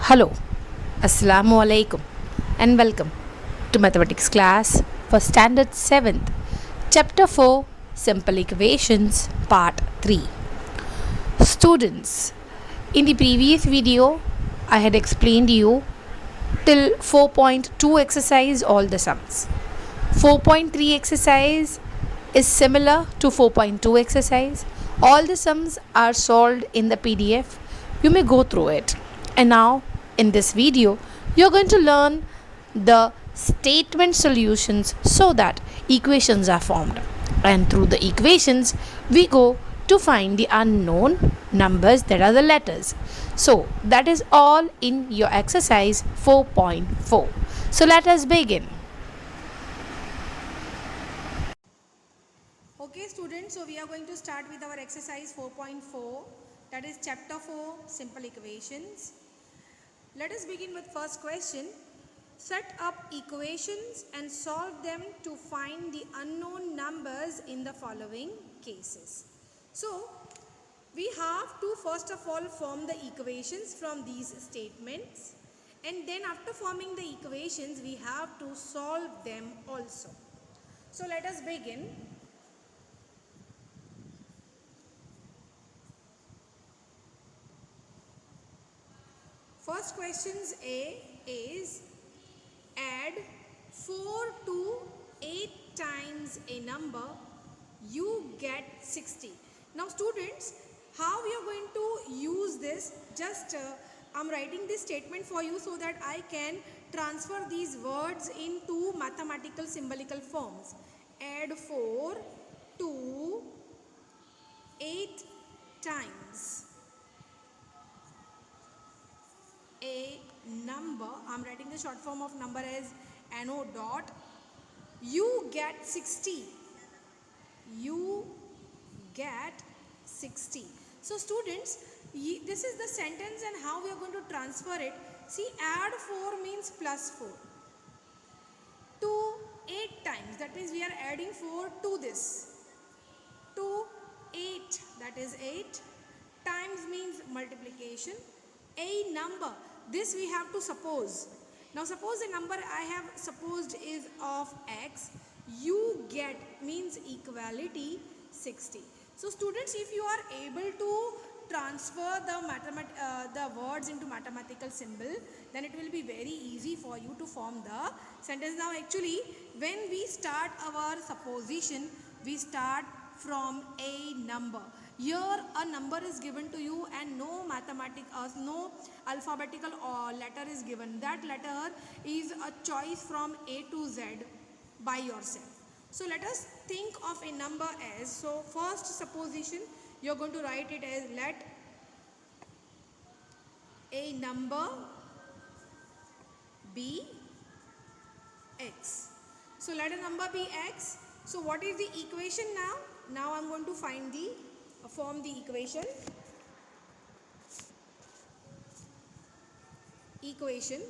Hello, Assalamu alaikum, and welcome to Mathematics class for Standard 7th, Chapter 4 Simple Equations, Part 3. Students, in the previous video, I had explained you till 4.2 exercise all the sums. 4.3 exercise is similar to 4.2 exercise. All the sums are solved in the PDF. You may go through it. And now in this video, you're going to learn the statement solutions so that equations are formed. And through the equations, we go to find the unknown numbers that are the letters. So that is all in your exercise 4.4. So let us begin. Okay students, so we are going to start with our exercise 4.4, that is chapter 4 simple equations. Let us begin with first question. Set up equations and solve them to find the unknown numbers in the following cases. So we have to first of all form the equations from these statements, and then after forming the equations we have to solve them also. So let us begin. First questions A is add 4 to 8 times a number, you get 60. Now students, how we are going to use this? Just I'm writing this statement for you so that I can transfer these words into mathematical symbolical forms. Add 4 to 8 times a number. I'm writing the short form of number as NO dot. You get 60. You get 60. So students, this is the sentence and how we are going to transfer it. See, add 4 means plus 4 to 8 times. That means we are adding 4 to this. To 8, that is 8. Times means multiplication. A number, this we have to suppose. Now suppose the number I have supposed is of x. You get means equality 60. So students, if you are able to transfer the words into mathematical symbol, then it will be very easy for you to form the sentence. Now actually, when we start our supposition, we start from a number. Here a number is given to you and no alphabetical letter is given. That letter is a choice from A to Z by yourself. So let us think of a number as, so first supposition you are going to write it as, let a number be x. So let a number be x. So what is the equation now? Now I am going to form the equation. Equation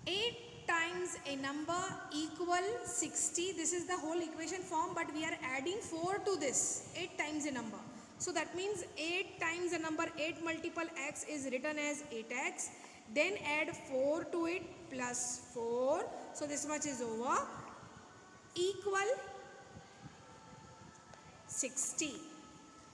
8 times a number equal 60. This is the whole equation form, but we are adding 4 to this. 8 times a number. So that means 8 times a number, 8 multiple x is written as 8x. Then add 4 to it plus 4. So this much is over. Equal 60.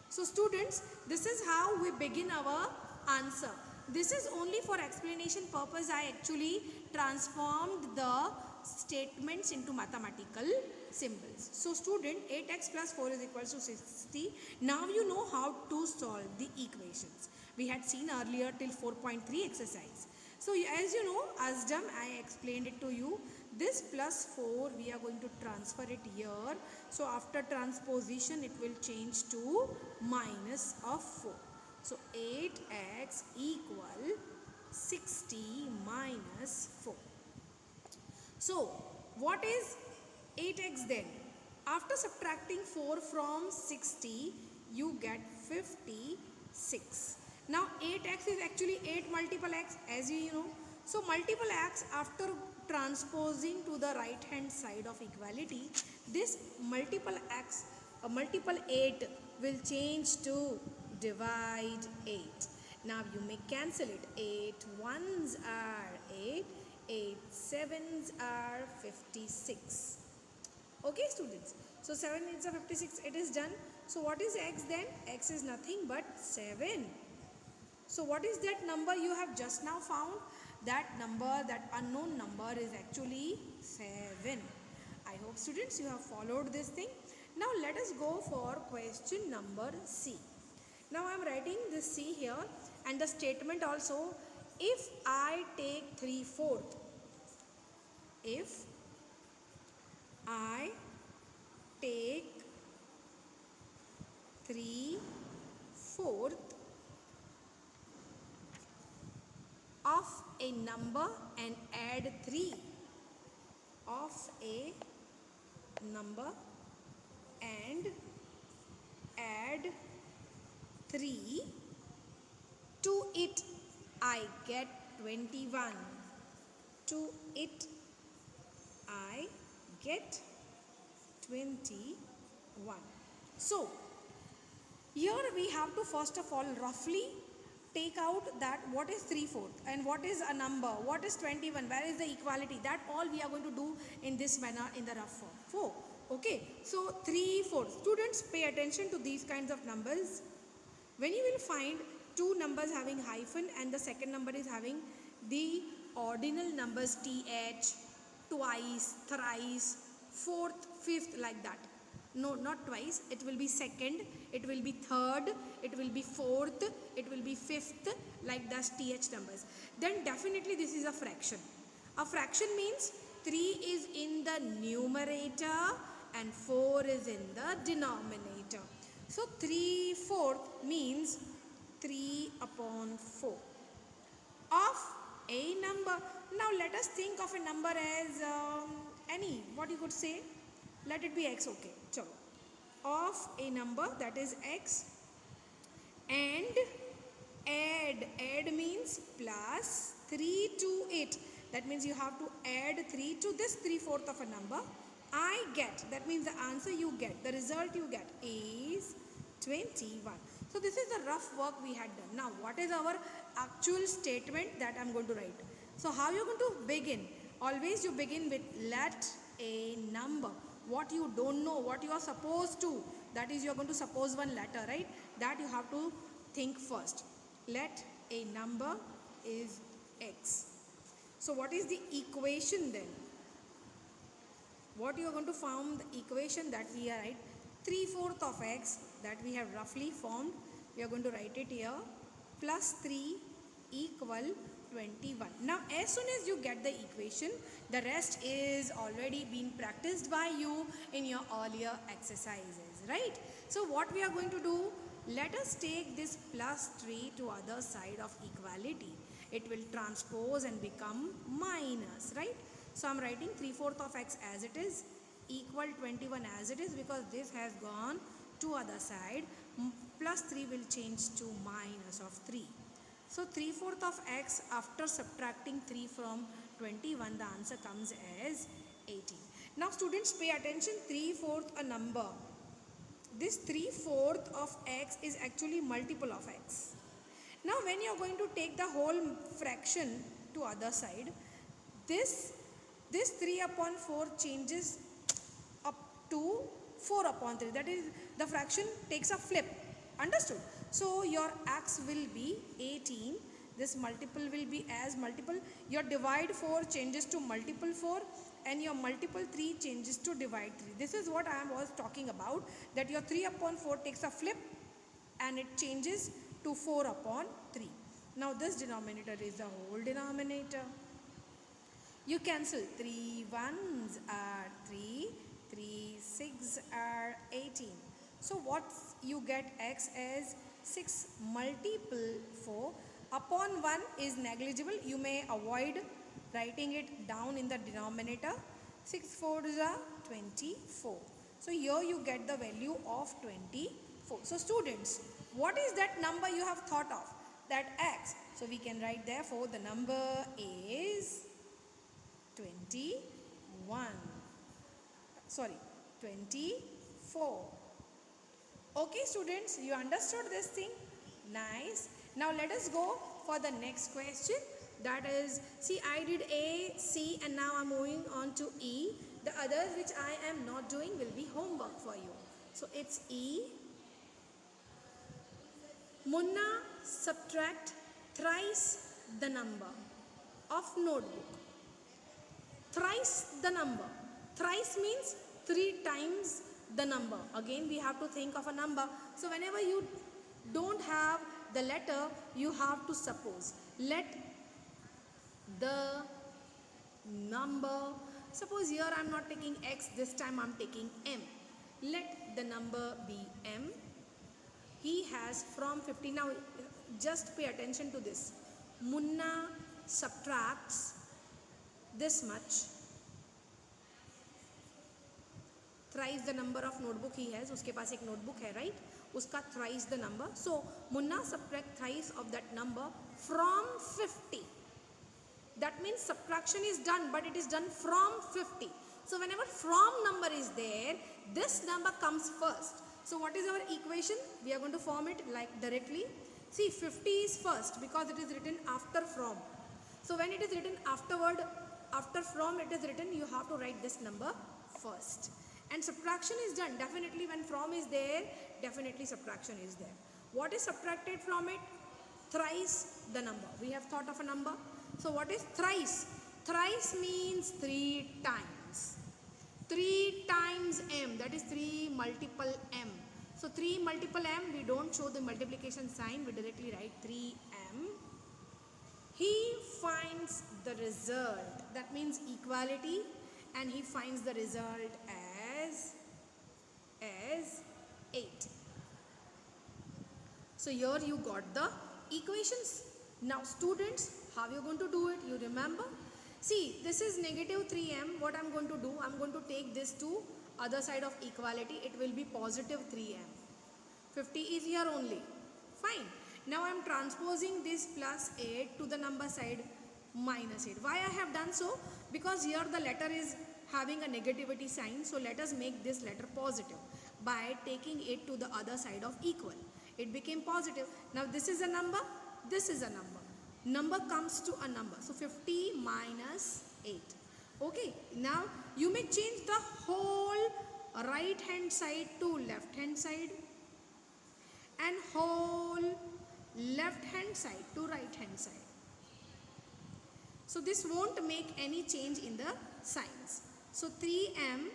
So students, this is how we begin our answer. This is only for explanation purpose. I actually transformed the statements into mathematical symbols. So student, 8x plus 4 is equal to 60. Now you know how to solve the equations. We had seen earlier till 4.3 exercise. So as you know, as done, I explained it to you. This plus 4 we are going to transfer it here. So after transposition it will change to minus of 4. So 8x equal 60 minus 4. So what is 8x then? After subtracting 4 from 60 you get 56. Now 8x is actually 8 multiple x, as you know. So multiple x, after transposing to the right hand side of equality, this multiple 8 will change to divide 8. Now you may cancel it. 8 ones are 8, 8 sevens are 56. Okay students, so 7 8s are 56, it is done. So what is x then? X is nothing but 7. So what is that number you have just now found? That number, that unknown number is actually 7. I hope students you have followed this thing. Now let us go for question number C. Now I am writing this C here and the statement also. If I take 3/4, if I take 3/4 of a number and add 3 of a number and add 3 to it, I get 21. To it, I get 21. So here we have to first of all roughly take out that what is 3/4 and what is a number, what is 21, where is the equality, that all we are going to do in this manner in the rough form. 4. Okay, so 3/4. Students, pay attention to these kinds of numbers. When you will find two numbers having hyphen and the second number is having the ordinal numbers th, twice, thrice, fourth, fifth, like that. No, not twice, it will be second, it will be third, it will be fourth, it will be fifth, like that th numbers. Then definitely this is a fraction. A fraction means 3 is in the numerator and 4 is in the denominator. So 3/4 means 3/4 of a number. Now let us think of a number as any, what you could say, let it be x. Okay, chalo. Of a number, that is x, and add means plus 3 to it, that means you have to add 3 to this 3/4 of a number. I get, that means the answer you get, the result you get is 21. So this is the rough work we had done. Now what is our actual statement that I'm going to write? So how you're going to begin? Always you begin with let a number. What you don't know, what you are supposed to, that is you are going to suppose one letter, right? That you have to think first. Let a number is x. So what is the equation then? What you are going to form the equation that we are right? 3/4 of x, that we have roughly formed. We are going to write it here. Plus 3 equal 21. Now as soon as you get the equation, the rest is already been practiced by you in your earlier exercises, right? So what we are going to do, let us take this plus 3 to other side of equality. It will transpose and become minus, right? So I'm writing 3/4 of x as it is, equal 21 as it is, because this has gone to other side. Plus 3 will change to minus of 3. So 3/4 of x, after subtracting 3 from 21, the answer comes as 18. Now students, pay attention, 3/4 a number. This 3/4 of x is actually multiple of x. Now when you are going to take the whole fraction to other side, this 3/4 changes up to 4/3. That is, the fraction takes a flip. Understood? So your x will be 18. This multiple will be as multiple. Your divide 4 changes to multiple 4 and your multiple 3 changes to divide 3. This is what I was talking about, that your 3/4 takes a flip and it changes to 4/3. Now this denominator is the whole denominator. You cancel. 3 1s are 3, 3 6 are 18. So what you get x as 6 multiple 4 upon 1 is negligible. You may avoid writing it down in the denominator. 6 4s are 24. So here you get the value of 24. So students, what is that number you have thought of? That x. So we can write, therefore the number is 21. Sorry, 24. Okay students, you understood this thing? Nice. Now let us go for the next question. That is, see, I did A, C, and now I'm moving on to E. The others which I am not doing will be homework for you. So it's E. Munna subtract thrice the number of notebook. Thrice the number. Thrice means 3 times the number. Again, we have to think of a number. So whenever you don't have the letter, you have to suppose. Let the number, suppose here I am not taking X, this time I am taking M. Let the number be M. He has from 50. Now just pay attention to this. Munna subtracts this much, thrice the number of notebook he has. उसके पास एक notebook है, right? उसका thrice the number. So Munna subtract thrice of that number from 50. That means subtraction is done, but it is done from 50. So whenever from number is there, this number comes first. So what is our equation? We are going to form it like directly. See, 50 is first because it is written after from. So when it is written afterward, after from it is written, you have to write this number first. And subtraction is done. Definitely when from is there, definitely subtraction is there. What is subtracted from it? Thrice the number. We have thought of a number. So what is thrice? Thrice means 3 times. 3 times m, that is 3 multiple m. So 3 multiple m, we don't show the multiplication sign, we directly write 3m. He finds the result, that means equality, and he finds the result as 8. So here you got the equations. Now students, how you going to do it? You remember? See, this is negative 3m. What I'm going to do? I'm going to take this to other side of equality. It will be positive 3m. 50 is here only. Fine. Now I'm transposing this plus 8 to the number side minus 8. Why I have done so? Because here the letter is having a negativity sign. So let us make this letter positive by taking it to the other side of equal. It became positive. Now this is a number. This is a number. Number comes to a number. So 50 minus 8. Okay. Now you may change the whole right hand side to left hand side and whole left hand side to right hand side. So this won't make any change in the signs. So 3m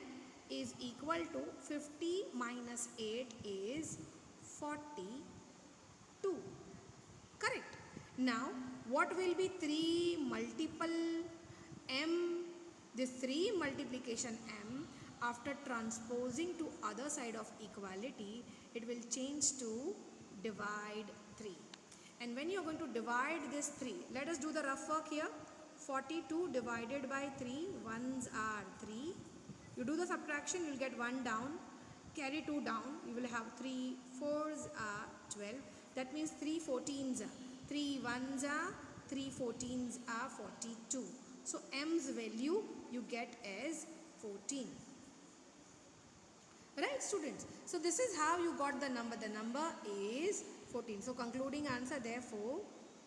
is equal to 50 minus 8 is 42. Correct. Now what will be 3 multiple m? This 3 multiplication m, after transposing to other side of equality, it will change to divide 3. And when you are going to divide this 3, let us do the rough work here. 42 divided by 3, ones are 3. You do the subtraction, you will get 1 down. Carry 2 down, you will have 3 4s are 12. That means 3 14s are 3 1s are 3 14s are 42. So m's value you get as 14. Right students? So this is how you got the number. The number is 14. So concluding answer, therefore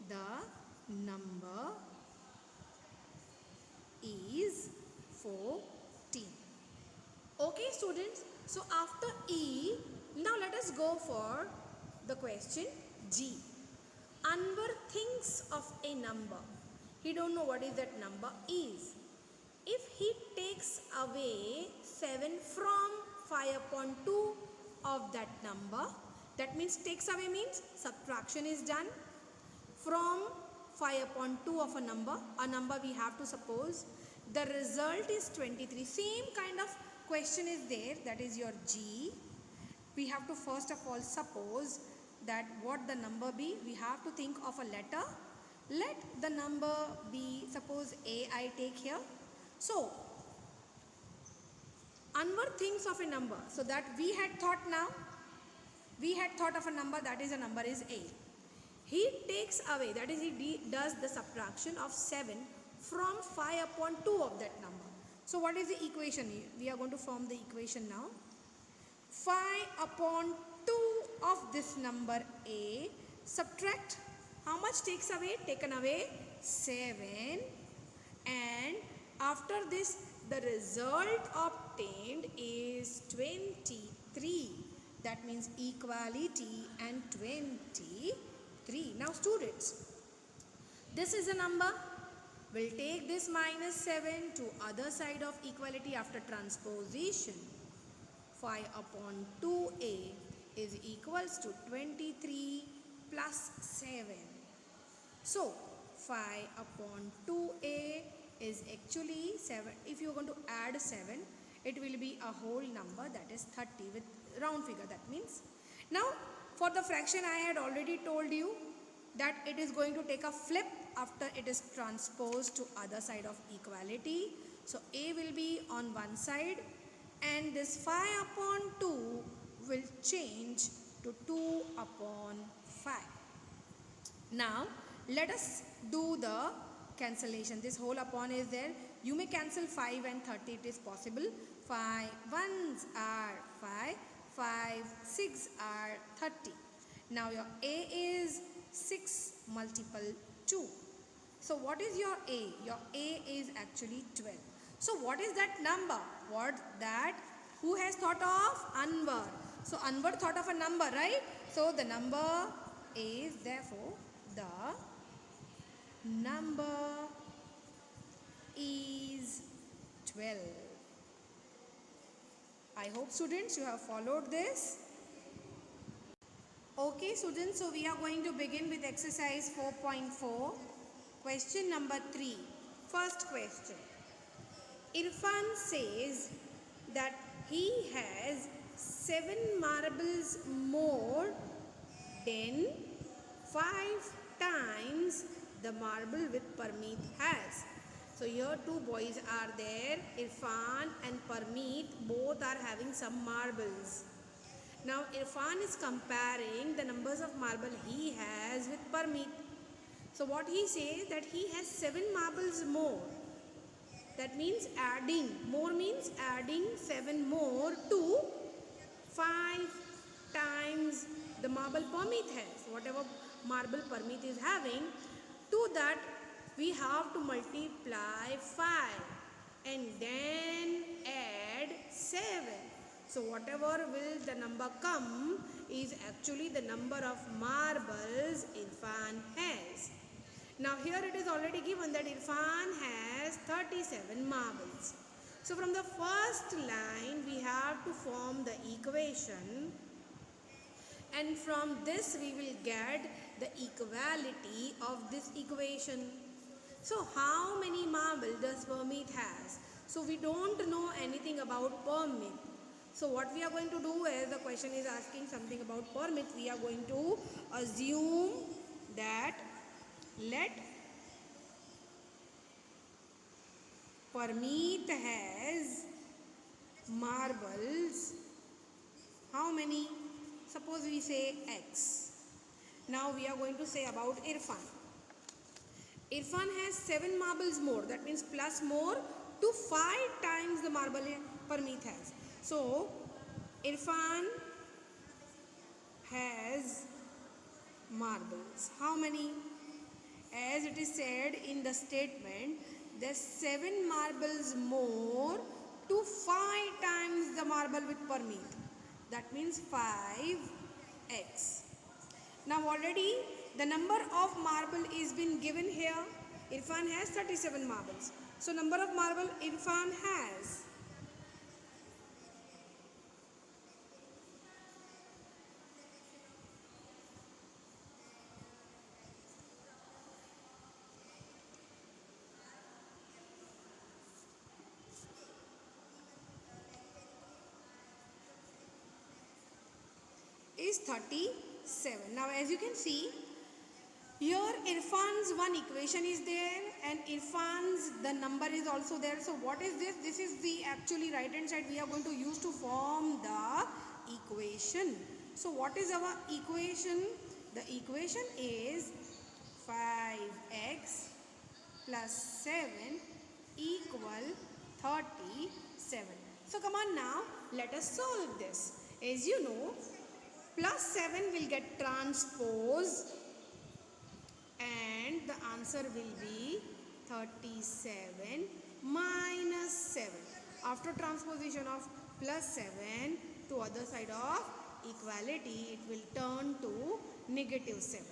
the number is 14. Okay students, so after E, now let us go for the question G. Anwar thinks of a number. He don't know what is that number is. If he takes away 7 from 5 upon 2 of that number, that means takes away means subtraction is done. From 5 upon 2 of a number we have to suppose. The result is 23. Same kind of question is there, that is your G. We have to first of all suppose that what the number be. We have to think of a letter. Let the number be, suppose A I take here. So Anwar thinks of a number. So that we had thought now. We had thought of a number, that is a number is A. He takes away, that is he does the subtraction of 7 from 5 upon 2 of that number. So what is the equation? We are going to form the equation now. 5 upon 2 of this number A, subtract How much takes away? Taken away 7. And after this, the result obtained is 23. That means equality and 23. Now students, this is a number. We'll take this minus 7 to other side of equality after transposition. 5 upon 2a is equals to 23 plus 7. So 5 upon 2a is actually 7. If you are going to add 7, it will be a whole number, that is 30 with round figure. That means now for the fraction I had already told you that it is going to take a flip after it is transposed to other side of equality. So a will be on one side and this 5 upon 2 will change to 2 upon 5. Now let us do the cancellation. This whole upon is there. You may cancel 5 and 30, it is possible. 5 ones are 5, 5 6 are 30. Now your a is 6 multiple 2. So what is your a? Your a is actually 12. So what is that number? What that? Who has thought of? Anwar. So Anwar thought of a number, right? So the number is therefore the number is 12. I hope students you have followed this. Okay students, so we are going to begin with exercise 4.4. Question number 3. First question. Irfan says that he has 7 marbles more than 5 times the marble which Parmeet has. So here two boys are there, Irfan and Parmeet, both are having some marbles. Now Irfan is comparing the numbers of marble he has with Parmeet. So what he says that he has 7 marbles more. That means adding, more means adding 7 more to 5 times the marble Parmeet has. Whatever marble Parmeet is having, to that we have to multiply 5 and then add 7. So whatever will the number come is actually the number of marbles Irfan has. Now here it is already given that Irfan has 37 marbles. So from the first line we have to form the equation, and from this we will get the equality of this equation. So how many marbles does Parmeet has? So we don't know anything about Parmeet. So what we are going to do is, the question is asking something about Parmeet. We are going to assume that let Parmeet has marbles. How many? Suppose we say X. Now we are going to say about Irfan. Irfan has 7 marbles more. That means plus more to 5 times the marble Parmeet has. So Irfan has marbles. How many? As it is said in the statement, there's 7 marbles more to 5 times the marble with Parmeet. That means 5x. Now already the number of marble is been given here. Irfan has 37 marbles. So number of marble Irfan has. Is 37. Now as you can see, here Irfan's one equation is there and Irfan's the number is also there. So what is this? This is the actually right hand side we are going to use to form the equation. So what is our equation? The equation is 5x plus 7 equal 37. So come on now, let us solve this. As you know, plus 7 will get transposed and the answer will be 37 minus 7. After transposition of plus 7 to other side of equality, it will turn to negative 7.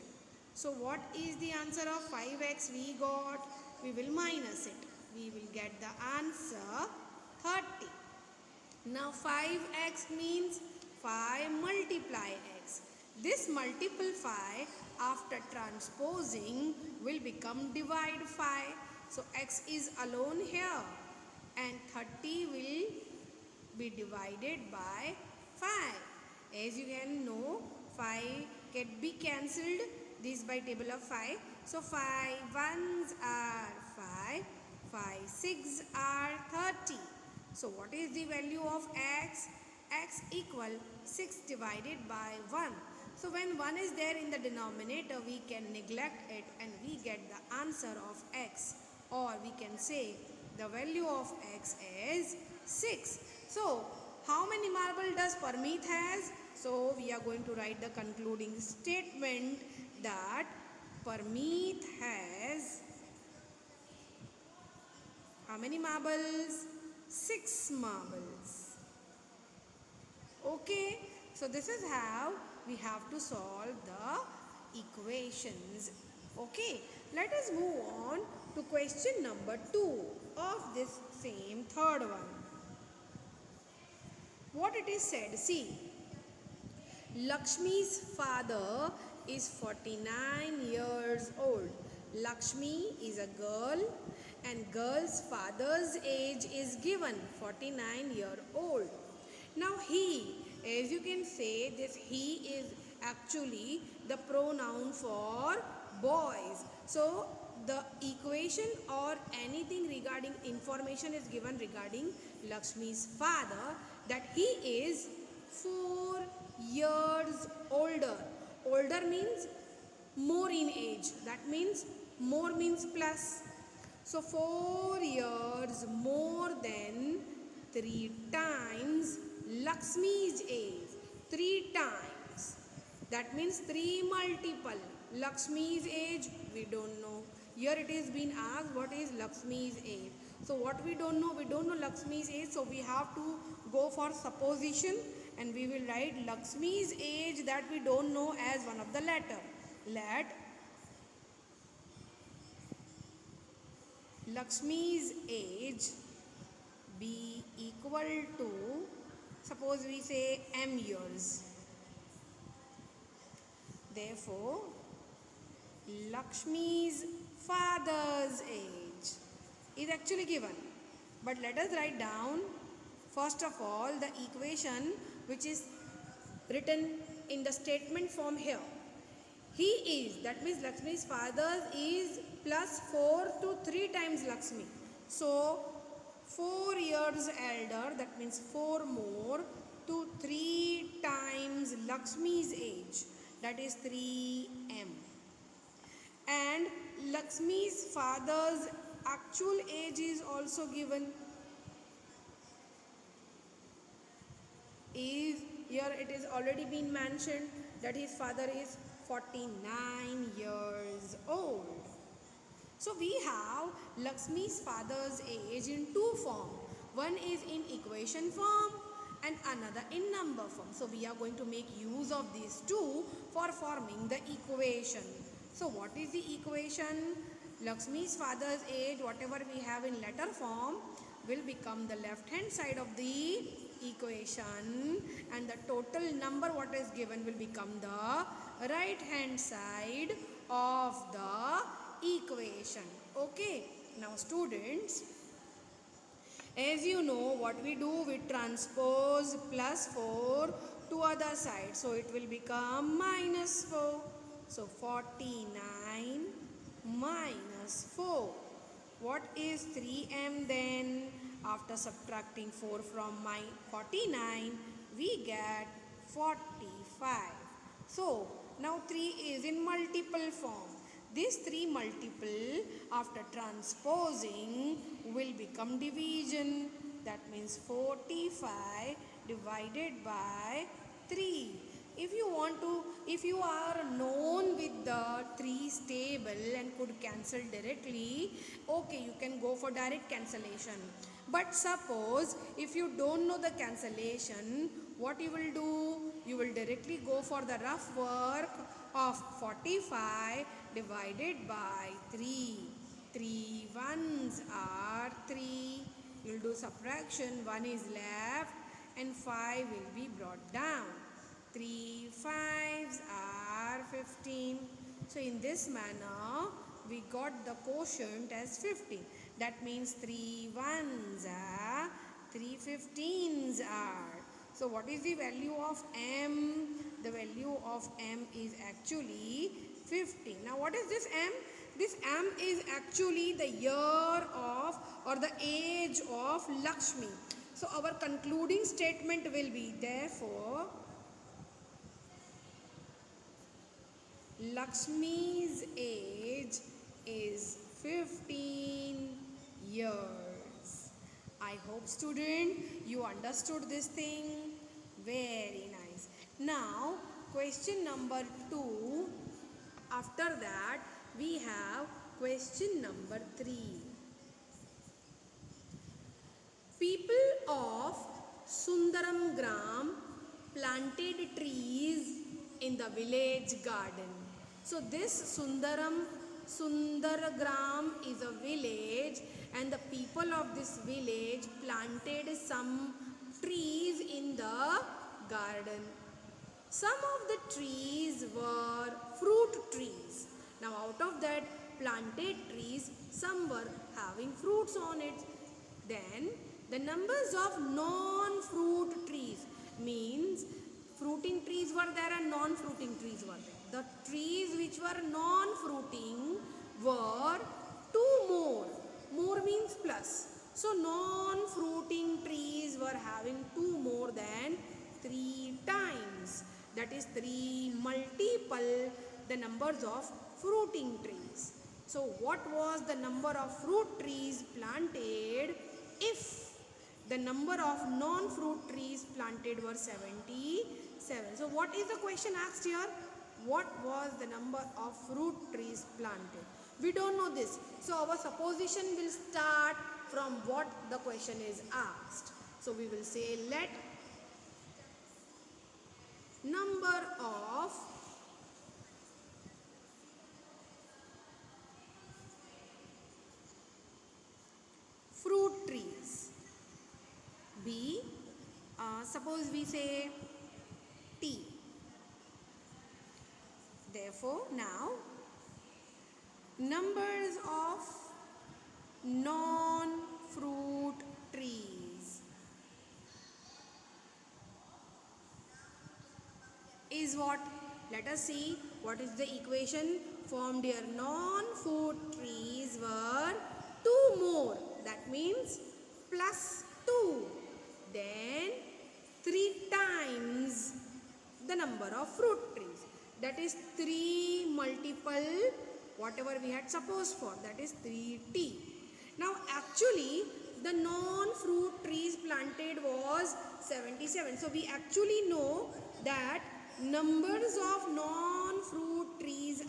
So what is the answer of 5x we got? We will minus it. We will get the answer 30. Now 5x means 5 multiply x. This multiple 5 after transposing will become divide 5. So x is alone here and 30 will be divided by 5. As you can know, 5 can be cancelled this by table of 5. So 5 ones are 5, 5 6 are 30. So what is the value of x? X equal 6 divided by 1. So when 1 is there in the denominator, we can neglect it and we get the answer of x, or we can say the value of x is 6. So how many marble does Parmeet has? So we are going to write the concluding statement that Parmeet has how many marbles? 6 marbles. Okay, so this is how we have to solve the equations. Okay, let us move on to question number 2 of this same third one. What it is said, see, Lakshmi's father is 49 years old. Lakshmi is a girl and girl's father's age is given 49-year-old. Now he, as you can say, this he is actually the pronoun for boys. So the equation or anything regarding information is given regarding Lakshmi's father, that he is 4 years older. Older means more in age. That means more means plus. So 4 years more than 3 times Lakshmi's age. 3 times. That means 3 multiple. Lakshmi's age we don't know. Here it is being asked what is Lakshmi's age. So what we don't know Lakshmi's age. So we have to go for supposition and we will write Lakshmi's age that we don't know as one of the letter. Let Lakshmi's age be equal to, suppose we say m years. Therefore, Lakshmi's father's age is actually given. But let us write down first of all the equation which is written in the statement form here. He is, that means Lakshmi's father is plus 4 to 3 times Lakshmi. So 4 years elder, that means 4 more to 3 times Lakshmi's age, that is 3m. And Lakshmi's father's actual age is also given. Is here it is already been mentioned that his father is 49 years old. So we have Lakshmi's father's age in 2 forms. One is in equation form and another in number form. So we are going to make use of these two for forming the equation. So what is the equation? Lakshmi's father's age, whatever we have in letter form, will become the left hand side of the equation, and the total number what is given will become the right hand side of the equation. Okay, now students, as you know what we do, we transpose plus 4 to other side, so it will become minus 4. So 49 minus 4. What is 3m then? After subtracting 4 from my 49, we get 45. So now 3 is in multiple form. This 3 multiple after transposing will become division. That means 45 divided by 3. If you want to, if you are known with the 3's table and could cancel directly, okay, you can go for direct cancellation. But suppose if you don't know the cancellation, what you will do? You will directly go for the rough work of 45 divided by 3. 3 ones are 3. You will do subtraction, 1 is left and 5 will be brought down. 3 5s are 15. So in this manner we got the quotient as 15. That means 3 ones are 3 15s are. So what is the value of m? The value of m is actually 15. Now what is this m? This m is actually the year of or the age of Lakshmi. So our concluding statement will be, therefore Lakshmi's age is 15 years. I hope student you understood this thing. Very nice. Now question number 2. After that we have question number 3. People of Sundaram Gram planted trees in the village garden. So this Sundargram is a village, and the people of this village planted some trees in the garden. Some of the trees were fruit trees. Now out of that planted trees, some were having fruits on it. Then the numbers of non-fruit trees means fruiting trees were there and non-fruiting trees were there. The trees which were non-fruiting were 2 more. More means plus. So non-fruiting trees were having 2 more than 3 times. That is 3 multiple the numbers of fruiting trees. So what was the number of fruit trees planted if the number of non-fruit trees planted were 77? So what is the question asked here? What was the number of fruit trees planted? We don't know this. So our supposition will start from what the question is asked. So we will say, let number of fruit trees be, suppose we say T. Therefore, now numbers of non-fruit trees is what? Let us see what is the equation formed here. Non-fruit trees were 2 more. That means plus 2. Then 3 times the number of fruit trees. That is 3 multiple whatever we had supposed for. That is 3t. Now actually the non-fruit trees planted was 77. So we actually know that numbers of non-fruit trees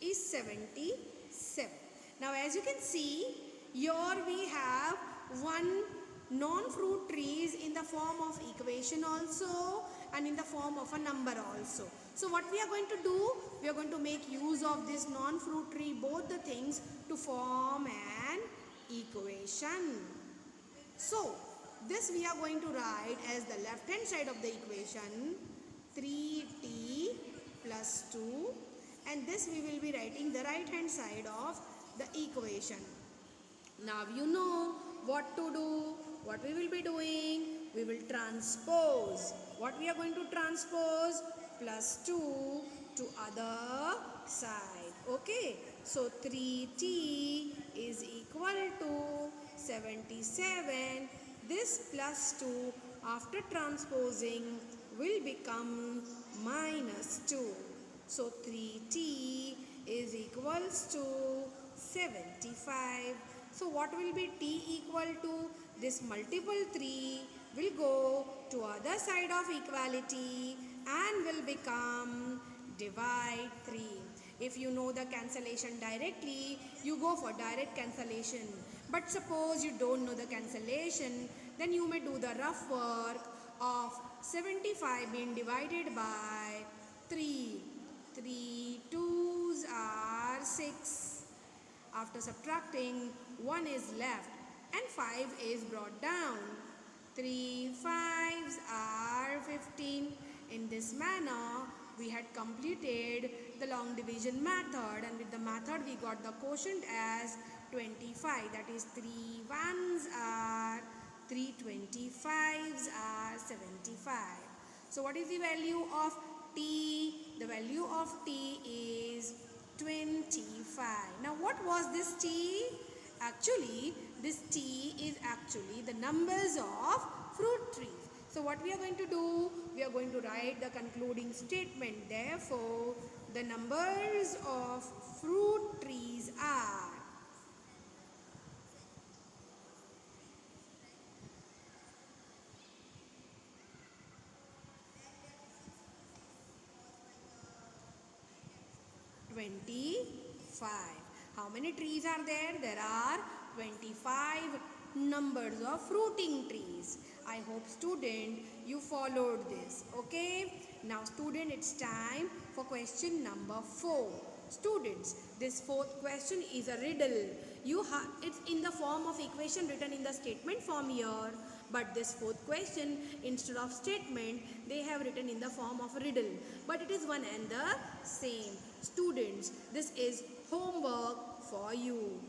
is 77. Now as you can see, here we have one non-fruit trees in the form of equation also and in the form of a number also. So what we are going to do, we are going to make use of this non-fruit tree, both the things, to form an equation. So this we are going to write as the left hand side of the equation 3t plus 2, and this we will be writing the right hand side of the equation. Now you know what to do. What we will be doing? We will transpose. What we are going to transpose? Plus 2 to other side. Okay. So 3t is equal to 77. This plus 2 after transposing will become minus 2. So 3t is equals to 75. So what will be t equal to? This multiple 3 will go to other side of equality and will become divide 3. If you know the cancellation directly, you go for direct cancellation. But suppose you don't know the cancellation, then you may do the rough work of 75 being divided by 3. 3 twos are 6. After subtracting, 1 is left and 5 is brought down. 3 5s are 15. In this manner, we had completed the long division method, and with the method we got the quotient as 25. That is 3 1s are 3 25s are 75. So what is the value of t? The value of t is 25. Now what was this t? Actually, this t is actually the numbers of fruit trees. So what we are going to do? We are going to write the concluding statement. Therefore, the numbers of fruit trees are 25. How many trees are there? There are 25 numbers of fruiting trees. I hope student you followed this. Okay. Now student, it's time for question number 4. Students, this fourth question is a riddle. It's in the form of equation written in the statement form here. But this fourth question, instead of statement, they have written in the form of riddle. But it is one and the same. Students, this is homework for you.